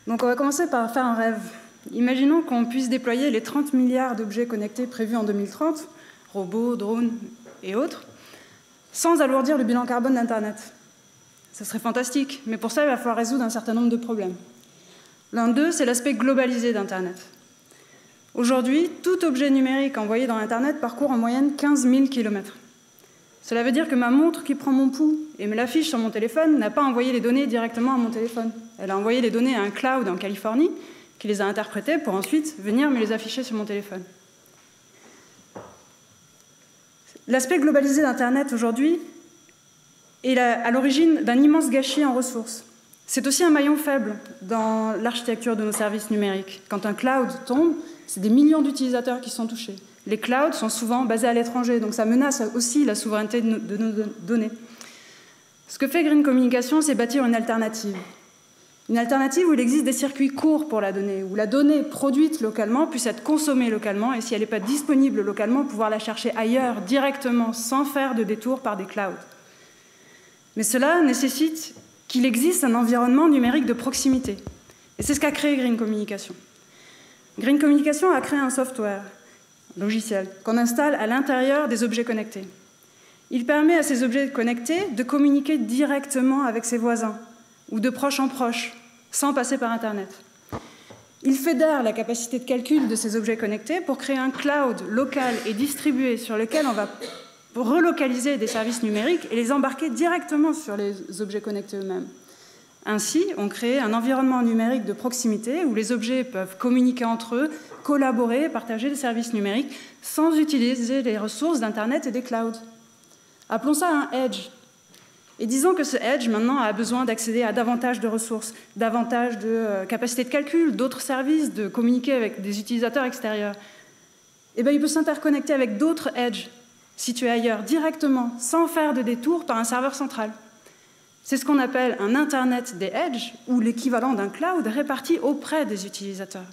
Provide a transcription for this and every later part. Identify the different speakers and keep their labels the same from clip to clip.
Speaker 1: Donc on va commencer par faire un rêve. Imaginons qu'on puisse déployer les 30 milliards d'objets connectés prévus en 2030, robots, drones et autres, sans alourdir le bilan carbone d'Internet. Ce serait fantastique, mais pour ça, il va falloir résoudre un certain nombre de problèmes. L'un d'eux, c'est l'aspect globalisé d'Internet. Aujourd'hui, tout objet numérique envoyé dans Internet parcourt en moyenne 15 000 km. Cela veut dire que ma montre qui prend mon pouls et me l'affiche sur mon téléphone n'a pas envoyé les données directement à mon téléphone. Elle a envoyé les données à un cloud en Californie qui les a interprétées pour ensuite venir me les afficher sur mon téléphone. L'aspect globalisé d'Internet aujourd'hui est à l'origine d'un immense gâchis en ressources. C'est aussi un maillon faible dans l'architecture de nos services numériques. Quand un cloud tombe, c'est des millions d'utilisateurs qui sont touchés. Les clouds sont souvent basés à l'étranger, donc ça menace aussi la souveraineté de nos données. Ce que fait Green Communication, c'est bâtir une alternative. Une alternative où il existe des circuits courts pour la donnée, où la donnée produite localement puisse être consommée localement, et si elle n'est pas disponible localement, pouvoir la chercher ailleurs, directement, sans faire de détour par des clouds. Mais cela nécessite qu'il existe un environnement numérique de proximité. Et c'est ce qu'a créé Green Communication. Green Communication a créé un software, logiciel, qu'on installe à l'intérieur des objets connectés. Il permet à ces objets connectés de communiquer directement avec ses voisins, ou de proche en proche, sans passer par Internet. Il fédère la capacité de calcul de ces objets connectés pour créer un cloud local et distribué sur lequel on va relocaliser des services numériques et les embarquer directement sur les objets connectés eux-mêmes. Ainsi, on crée un environnement numérique de proximité où les objets peuvent communiquer entre eux, collaborer, partager des services numériques sans utiliser les ressources d'Internet et des clouds. Appelons ça un edge. Et disons que ce edge, maintenant, a besoin d'accéder à davantage de ressources, davantage de capacités de calcul, d'autres services, de communiquer avec des utilisateurs extérieurs. Eh bien, il peut s'interconnecter avec d'autres edges situés ailleurs, directement, sans faire de détour par un serveur central. C'est ce qu'on appelle un Internet des edges, ou l'équivalent d'un cloud réparti auprès des utilisateurs.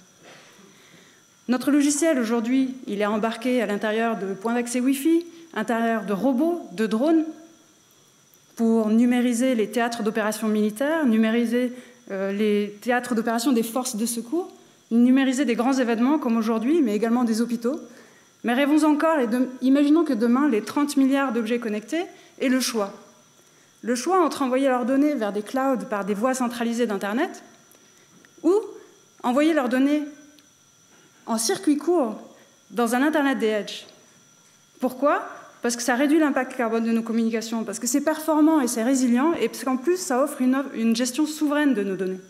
Speaker 1: Notre logiciel, aujourd'hui, il est embarqué à l'intérieur de points d'accès Wi-Fi, à l'intérieur de robots, de drones, pour numériser les théâtres d'opérations militaires, numériser les théâtres d'opérations des forces de secours, numériser des grands événements comme aujourd'hui, mais également des hôpitaux. Mais rêvons encore et imaginons que demain, les 30 milliards d'objets connectés aient le choix. Le choix entre envoyer leurs données vers des clouds par des voies centralisées d'Internet ou envoyer leurs données en circuit court dans un Internet des edges. Pourquoi ? Parce que ça réduit l'impact carbone de nos communications, parce que c'est performant et c'est résilient, et parce qu'en plus, ça offre une gestion souveraine de nos données.